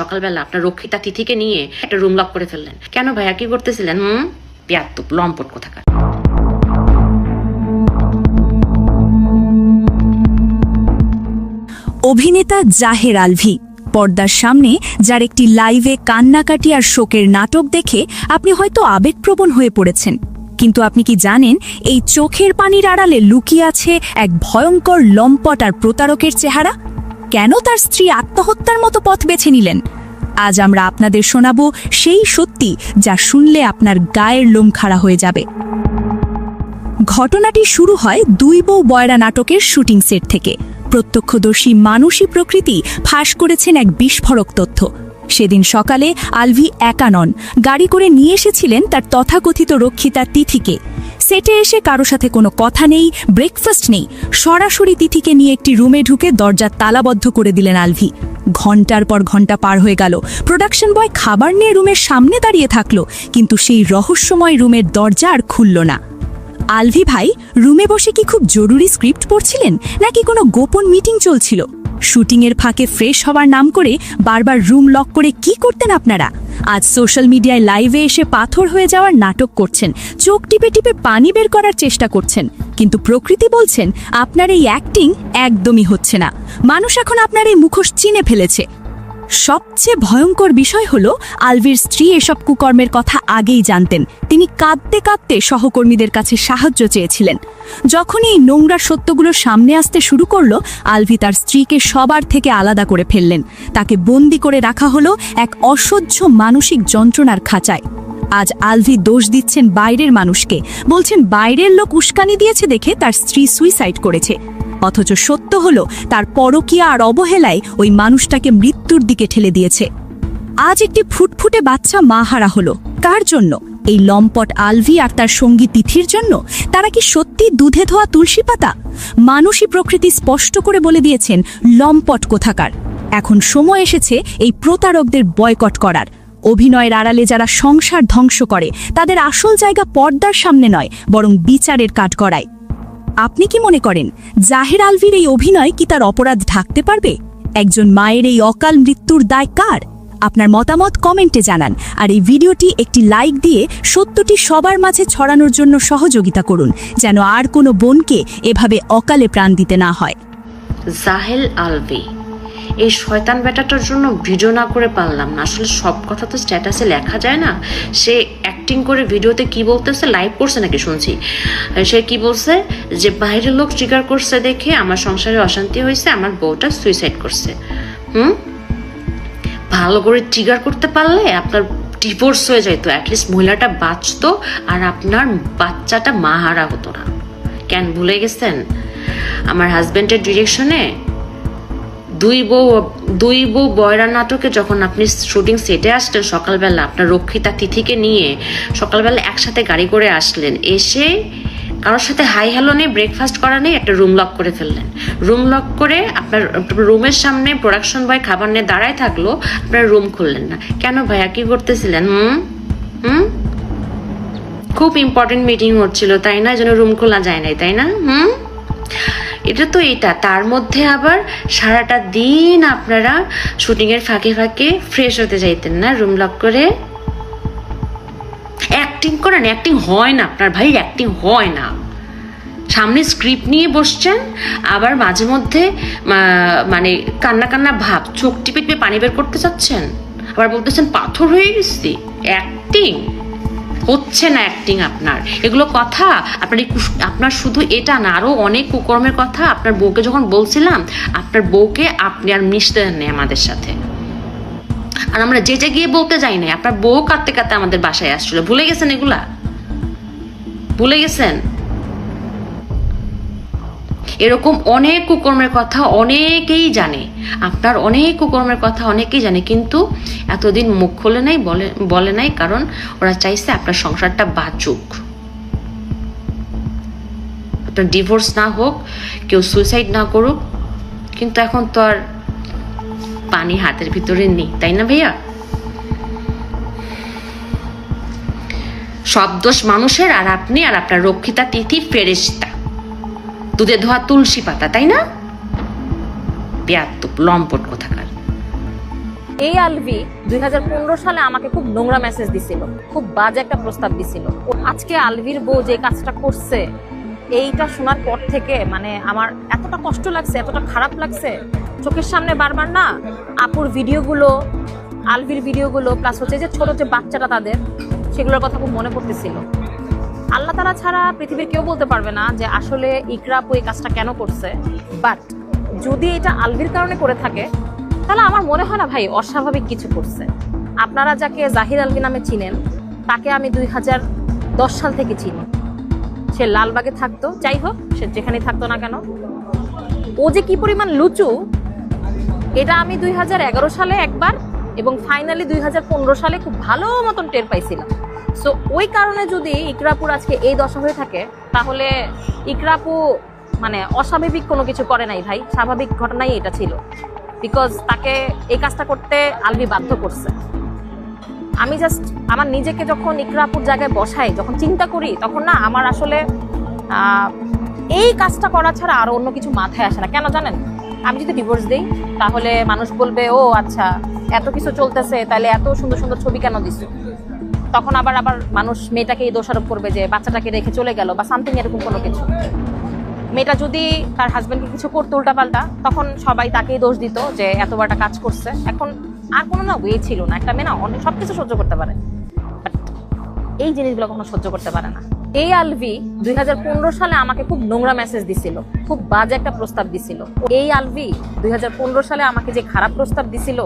সকালবেলা আপনার রক্ষিতা তিথিকে নিয়ে একটা রুম লক করে ফেললেন কেন ভাইয়া? কি করতেছিলেন? বেয়াদ্দপ লম্পট কোথাকার। অভিনেতা জাহের আলভি পর্দার সামনে যার একটি লাইভে কান্নাকাটি আর শোকের নাটক দেখে আপনি হয়তো আবেগপ্রবণ হয়ে পড়েছেন, কিন্তু আপনি কি জানেন এই চোখের পানির আড়ালে লুকিয়ে আছে এক ভয়ঙ্কর লম্পট আর প্রতারকের চেহারা? কেন তার স্ত্রী আত্মহত্যার মতো পথ বেছে নিলেন? আজ আমরা আপনাদের শোনাবো সেই সত্যি যা শুনলে আপনার গায়ের লোম খাড়া হয়ে যাবে। ঘটনাটি শুরু হয় দুই বউ বয়রা নাটকের শুটিং সেট থেকে। প্রত্যক্ষদর্শী মানুষী প্রকৃতি ফাঁস করেছেন এক বিস্ফোরক তথ্য। সেদিন সকালে আলভি একা নন, গাড়ি করে নিয়ে এসেছিলেন তার তথাকথিত রক্ষিতা তিথিকে। সেটে এসে কারো সাথে কোনো কথা নেই, ব্রেকফাস্ট নেই, সরাসরি তিথিকে নিয়ে একটি রুমে ঢুকে দরজা তালাবদ্ধ করে দিলেন আলভি। ঘন্টার পর ঘন্টা পার হয়ে গেল, প্রোডাকশন বয় খাবার নিয়ে রুমের সামনে দাঁড়িয়ে থাকলো, কিন্তু সেই রহস্যময় রুমের দরজা আর খুলল না। আলভি ভাই রুমে বসে কি খুব জরুরি স্ক্রিপ্ট পড়ছিলেন, নাকি কোনো গোপন মিটিং চলছিল? শুটিংয়ের ফাঁকে ফ্রেশ হওয়ার নাম করে বারবার রুম লক করে কি করতেন আপনারা? আজ সোশ্যাল মিডিয়ায় লাইভে এসে পাথর হয়ে যাওয়ার নাটক করছেন, চোখ টিপে টিপে পানি বের করার চেষ্টা করছেন, কিন্তু প্রকৃতি বলছেন আপনার এই অ্যাক্টিং একদমই হচ্ছে না। মানুষ এখন আপনার এই মুখোশ চিনে ফেলেছে। সবচেয়ে ভয়ঙ্কর বিষয় হলো আলভির স্ত্রী এসব কুকর্মের কথা আগেই জানতেন। তিনি কাঁদতে কাঁদতে সহকর্মীদের কাছে সাহায্য চেয়েছিলেন। যখনই এই নোংরা সত্যগুলো সামনে আসতে শুরু করলো, আলভি তার স্ত্রীকে সবার থেকে আলাদা করে ফেললেন। তাকে বন্দি করে রাখা হলো এক অসহ্য মানসিক যন্ত্রণার খাঁচায়। আজ আলভি দোষ দিচ্ছেন বাইরের মানুষকে, বলছেন বাইরের লোক উস্কানি দিয়েছে দেখে তার স্ত্রী সুইসাইড করেছে। অথচ সত্য হলো তার পরকীয়া আর অবহেলায় ওই মানুষটাকে মৃত্যুর দিকে ঠেলে দিয়েছে। আজ একটি ফুটফুটে বাচ্চা মা হারা হলো। কার জন্য? এই লম্পট আলভি আর তার সঙ্গী তিথির জন্য? তারা কি সত্যি দুধে ধোয়া তুলসী পাতা? মানুষই প্রকৃতি স্পষ্ট করে বলে দিয়েছেন লম্পট কোথাকার। এখন সময় এসেছে এই প্রতারকদের বয়কট করার। অভিনয়ের আড়ালে যারা সংসার ধ্বংস করে তাদের আসল জায়গা পর্দার সামনে নয়, বরং বিচারের কাঠগড়ায়। আপনি কি মনে করেন জাহের আলভির এই অভিনয় কি তার অপরাধ ঢাকতে পারবে? একজন মায়ের এই অকাল মৃত্যুর দায় কার? আপনার মতামত কমেন্টে জানান, আর এই ভিডিওটি একটি লাইক দিয়ে সত্যটি সবার মাঝে ছড়ানোর জন্য সহযোগিতা করুন, যেন আর কোনো বোনকে এভাবে অকালে প্রাণ দিতে না হয়। জাহেল আলভি এই শয়তান বেটাটার জন্য ভিডিও না করে পারলাম না। আসলে সব কথা তো স্ট্যাটাসে লেখা যায় না। সে অ্যাক্টিং করে ভিডিওতে কি বলতেছে, লাইভ করছে নাকি শুনছি, সে কি বলছে যে বাইরের লোক ট্রিগার করছে দেখে আমার সংসারে অশান্তি হয়েছে, আমার বউটা সুইসাইড করছে। ভালো করে ট্রিগার করতে পারলে আপনার ডিভোর্স হয়ে যেত, অ্যাটলিস্ট মহিলাটা বাঁচতো আর আপনার বাচ্চাটা মাহারা হতো না। কেন ভুলে গেছেন? আমার হাজবেন্ডের ডিরেকশনে দুই বউ বয়রা নাটকে যখন আপনি শুটিং সেটে আসলেন সকালবেলা, আপনার রক্ষিতা তিথিকে নিয়ে সকালবেলা একসাথে গাড়ি করে আসলেন, এসে কারোর সাথে হাই হ্যালো নেই, ব্রেকফাস্ট করা নেই, একটা রুম লক করে ফেললেন। রুম লক করে আপনার রুমের সামনে প্রোডাকশন বয় খাবার নিয়ে দাঁড়ায় থাকলো, আপনার রুম খুললেন না কেন ভাইয়া? কি করতেছিলেন? খুব ইম্পর্টেন্ট মিটিং হচ্ছিল তাই না? যেন রুম খোলা যায় নাই তাই না? এটা তো এটা, তার মধ্যে আবার সারাটা দিন আপনারা শুটিং এর ফাঁকে ফাঁকে ফ্রেশ হতে যাইতেন না রুম লক করে? অ্যাক্টিং করেন, অ্যাক্টিং হয় না আপনার ভাই, অ্যাক্টিং হয় না। সামনে স্ক্রিপ্ট নিয়ে বসছেন, আবার মাঝে মধ্যে মানে কান্না কান্না ভাব, চোখ টিপে টিপে পানি বের করতে চাচ্ছেন, আবার বলতেছেন পাথর হয়ে গেছি। অ্যাক্টিং হচ্ছে না, অ্যাক্টিং আপনার। এগুলো কথা আপনার শুধু এটা না, আরো অনেক কুকর্মের কথা আপনার বউকে যখন বলছিলাম, আপনার বউকে আপনি আর মিশতে নেই আমাদের সাথে। আর আমরা যেটা গিয়ে বলতে যাই না, আপনার বউ কাঁদতে কাঁদতে আমাদের বাসায় আসছিল। ভুলে গেছেন এগুলা? ভুলে গেছেন? এরকম অনেক কুকর্মের কথা অনেকেই জানে, আপনার অনেক কুকর্মের কথা অনেকেই জানে, কিন্তু এতদিন মুখ খোলে নাই, বলে নাই, কারণ ওরা চাইছে আপনার সংসারটা বাঁচুক, আপনার ডিভোর্স না হোক, কেউ সুইসাইড না করুক। কিন্তু এখন তো আর পানি হাতের ভিতরে নেই, তাই না ভাইয়া? সব দোষ মানুষের, আর আপনি আর আপনার রক্ষিতা তিথি ফেরেশতা, দুধে ধোয়া তুলসী পাতা, তাই না? বেয়াদ্দপ লম্পট কোথাকার। এই আলভি 2015 সালে আমাকে খুব নোংরা মেসেজ দিছিল, খুব বাজে একটা প্রস্তাব দিছিল। আজকে আলভির বউ যে কাজটা করছে এইটা শোনার পর থেকে মানে আমার এতটা কষ্ট লাগছে, এতটা খারাপ লাগছে। চোখের সামনে বারবার না আপুর ভিডিওগুলো, আলভির ভিডিওগুলো, প্লাস হচ্ছে যে ছোট যে বাচ্চাটা তাদের, সেগুলোর কথা খুব মনে পড়তেছিল। আল্লাহ তাআলা ছাড়া পৃথিবীর কেউ বলতে পারবে না যে আসলে ইকরা আপু এই কাজটা কেন করছে। বাট যদি এটা আলভির কারণে করে থাকে তাহলে আমার মনে হয় না ভাই অস্বাভাবিক কিছু করছে। আপনারা যাকে জাহির আলভি নামে চিনেন তাকে আমি 2010 সাল থেকে চিনি। সে লালবাগে থাকতো, যাই হোক সে যেখানেই থাকতো না কেন, ও যে কি পরিমাণ লুচু এটা আমি 2011 সালে একবার এবং ফাইনালি 2015 সালে খুব ভালো মতন টের পাইছিলাম। সো ওই কারণে যদি ইকরাপুর আজকে এই দশা হয়ে থাকে তাহলে ইকরাপু মানে অস্বাভাবিক কোনো কিছু করে নাই ভাই, স্বাভাবিক ঘটনাই এটা ছিল। বিকজ তাকে এই কাজটা করতে আলভি বাধ্য করছে। আমি জাস্ট আমার নিজেকে যখন ইকরাপুর জায়গায় বসাই, যখন চিন্তা করি, তখন না আমার আসলে এই কাজটা করা ছাড়া আরো অন্য কিছু মাথায় আসে না। কেন জানেন? আমি যদি ডিভোর্স দিই তাহলে মানুষ বলবে ও আচ্ছা এত কিছু চলতেছে, তাহলে এত সুন্দর সুন্দর ছবি কেন দিছো? তখন আবার মানুষ মেয়েটাকে দোষারোপ করবে যে বাচ্চাটাকে রেখে চলে গেল বা সামথিং এরকম কোনো কিছু। মেয়েটা যদি তার হাজবেন্ডকে কিছু করতো উল্টাপাল্টা, তখন সবাই তাকেই দোষ দিত যে এত বড়টা কাজ করছে। এখন আর কোনো না ওয়ে ছিল না, একটা মেয়ে না অনেক সবকিছু সহ্য করতে পারে, বাট এই জিনিসগুলো কখনো সহ্য করতে পারে না। এই আলভি 2015 সালে আমাকে খুব নোংরা মেসেজ দিছিল, খুব বাজে একটা প্রস্তাব দিছিল। এই আলভি 2015 সালে আমাকে যে খারাপ প্রস্তাব দিছিল,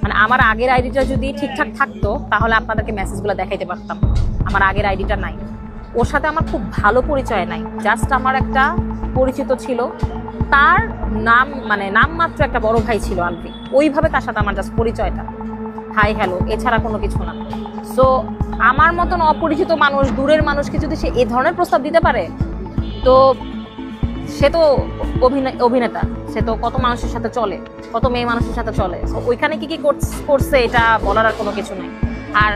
মানে আমার আগের আইডিটা যদি ঠিকঠাক থাকতো তাহলে আপনাদেরকে মেসেজগুলো দেখাইতে পারতাম। আমার আগের আইডিটা নাই, ওর সাথে আমার খুব ভালো পরিচয় নাই, জাস্ট আমার একটা পরিচিত ছিল, তার নাম মানে নাম মাত্র একটা বড় ভাই ছিল আলভি, ওইভাবে তার সাথে আমার জাস্ট পরিচয়টা, হাই হ্যালো, এছাড়া কোনো কিছু না। সো আমার মতন অপরিচিত মানুষ, দূরের মানুষকে যদি সে এ ধরনের প্রস্তাব দিতে পারে, তো সে তো অভিনেতা, সে তো কত মানুষের সাথে চলে, কত মেয়ে মানুষের সাথে চলে। সো ওইখানে কি কি করছে এটা বলার আর কোনো কিছু নাই। আর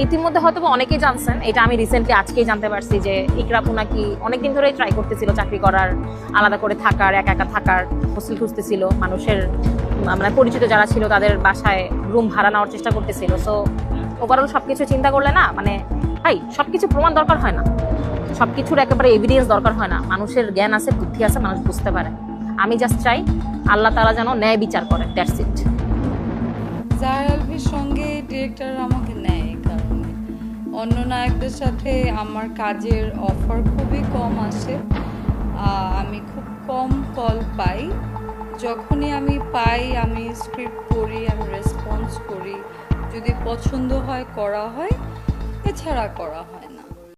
ইতিমধ্যে হয়তো অনেকেই জানছেন, এটা আমি রিসেন্টলি আজকেই জানতে পারছি যে ইকরাপু নাকি অনেকদিন ধরেই ট্রাই করতেছিল চাকরি করার, আলাদা করে থাকার, একা একা থাকার, হোস্টেল খুঁজতেছিল, মানুষের মানে পরিচিত যারা ছিল তাদের বাসায় রুম ভাড়া নেওয়ার চেষ্টা করতেছিল। সো ওভারঅল সবকিছু চিন্তা করলে না মানে ভাই সবকিছু প্রমাণ দরকার হয় না, সবকিছুর একেবারে এভিডেন্স দরকার হয় না। মানুষের জ্ঞান আছে, বুদ্ধি আছে, মানুষ বুঝতে পারে। আমি জাস্ট চাই আল্লাহ তাআলা যেন ন্যায় বিচার করে, দ্যাটস ইট। জাহির আলভির সঙ্গে ডিরেক্টর আমাকে নেয় কারণে অন্য নায়কদের সাথে আমার কাজের অফার খুবই কম আসে, আমি খুব কম কল পাই। যখনই আমি পাই আমি স্ক্রিপ্ট পড়ি, আমি রেসপন্স করি, যদি পছন্দ হয় করা হয়, এছাড়া করা হয় না।